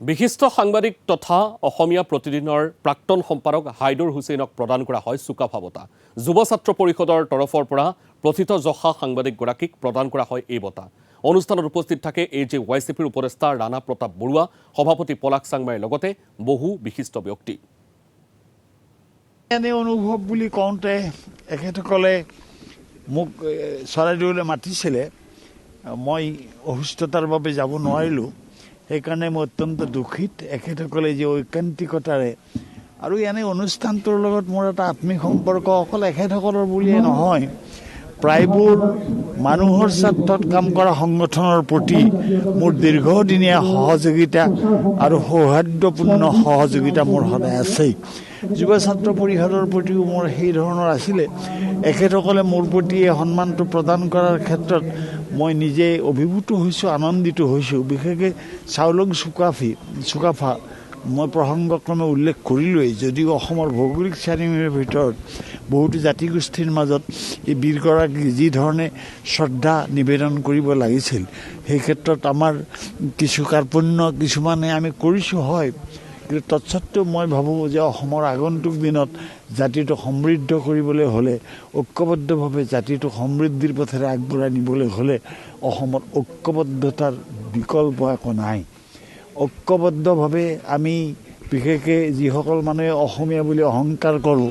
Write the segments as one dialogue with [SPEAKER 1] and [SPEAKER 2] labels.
[SPEAKER 1] বিশিষ্ট সাংবাদিক তথা অসমীয়া প্ৰতিদিনৰ প্ৰাক্তন সম্পাদক হাইদুৰ হুছেইনক প্ৰদান কৰা হয় চুকাফা বঁটা। যুৱ ছাত্ৰ পৰিষদৰ তৰফৰ পৰা প্ৰথিত যশা সাংবাদিকগৰাকীক প্ৰদান কৰা হয় এই বঁটা। অনুষ্ঠানত উপস্থিত থাকে AJYCPৰ উপদেষ্টা ৰাণা প্ৰতাপ বৰুৱা, সভাপতি পলাশ চাংমাইৰ লগতে বহু বিশিষ্ট ব্যক্তি।
[SPEAKER 2] এনে অনুভৱ বুলি কওঁতে এখেতসকলে মোক চৰাইদেউলৈ মাতিছিলে, মই অসুস্থতাৰ বাবে যাব নোৱাৰিলোঁ। সেইকাৰণে মই অত্যন্ত দুখিত। এখেতসকলে যে ঐকান্তিকতাৰে আৰু এনে অনুষ্ঠানটোৰ লগত মোৰ এটা আত্মিক সম্পৰ্ক অকল এখেতসকলৰ বুলিয়ে নহয়, প্ৰায়বোৰ মানুহৰ স্বাৰ্থত কাম কৰা সংগঠনৰ প্ৰতি মোৰ দীৰ্ঘদিনীয়া সহযোগিতা আৰু সৌহাৰ্দ্যপূৰ্ণ সহযোগিতা মোৰ সদায় আছেই। যুৱ ছাত্ৰ পৰিষদৰ প্ৰতিও মোৰ সেই ধৰণৰ আছিলে। এখেতসকলে মোৰ প্ৰতি এই সন্মানটো প্ৰদান কৰাৰ ক্ষেত্ৰত মই নিজে অভিভূত হৈছোঁ, আনন্দিত হৈছোঁ। বিশেষকৈ চাওলুং চুকাফা মই প্ৰসংগক্ৰমে উল্লেখ কৰিলোৱেই। যদিও অসমৰ ভৌগোলিক চাৰিমীৰ ভিতৰত বহুতো জাতিগোষ্ঠীৰ মাজত এই বীৰগৰাকীক যি ধৰণে শ্ৰদ্ধা নিবেদন কৰিব লাগিছিল, সেই ক্ষেত্ৰত আমাৰ কিছু কাৰ্পণ্য কিছুমানে আমি কৰিছোঁ হয়, কিন্তু তৎসত্ত্বেও মই ভাবোঁ যে অসমৰ আগন্তুক দিনত জাতিটো সমৃদ্ধ কৰিবলৈ হ'লে, ঐক্যবদ্ধভাৱে জাতিটো সমৃদ্ধিৰ পথেৰে আগবঢ়াই নিবলৈ হ'লে অসমত ঐক্যবদ্ধতাৰ বিকল্প একো নাই। ঐক্যবদ্ধভাৱে আমি বিশেষকৈ যিসকল মানুহে অসমীয়া বুলি অহংকাৰ কৰোঁ,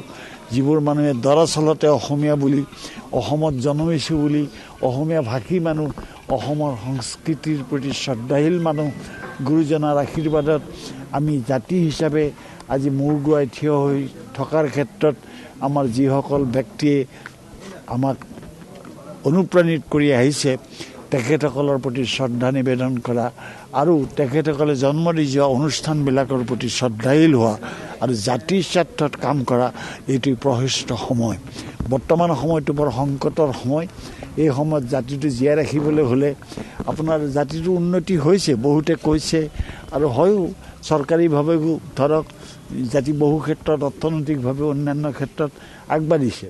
[SPEAKER 2] যিবোৰ মানুহে দৰাচলতে অসমীয়া বুলি, অসমত জন্মিছোঁ বুলি, অসমীয়া ভাষী মানুহ, অসমৰ সংস্কৃতিৰ প্ৰতি শ্ৰদ্ধাশীল মানুহ, গুৰুজনাৰ আশীৰ্বাদত আমি জাতি হিচাপে আজি মূৰ দোৱাই থিয় হৈ থকাৰ ক্ষেত্ৰত আমাৰ যিসকল ব্যক্তিয়ে আমাক অনুপ্ৰাণিত কৰি আহিছে, তেখেতসকলৰ প্ৰতি শ্ৰদ্ধা নিবেদন কৰা আৰু তেখেতসকলে জন্ম দি যোৱা অনুষ্ঠানবিলাকৰ প্ৰতি শ্ৰদ্ধাশীল হোৱা আৰু জাতিৰ স্বাৰ্থত কাম কৰা, এইটোৱেই প্ৰশস্ত সময়। বৰ্তমান সময়টো বৰ সংকটৰ সময়। এই সময়ত জাতিটো জীয়াই ৰাখিবলৈ হ'লে আপোনাৰ জাতিটোৰ উন্নতি হৈছে, বহুতে কৈছে, আৰু হয়ো চৰকাৰীভাৱেও ধৰক জাতি বহু ক্ষেত্ৰত অৰ্থনৈতিকভাৱে অন্যান্য ক্ষেত্ৰত আগবাঢ়িছে।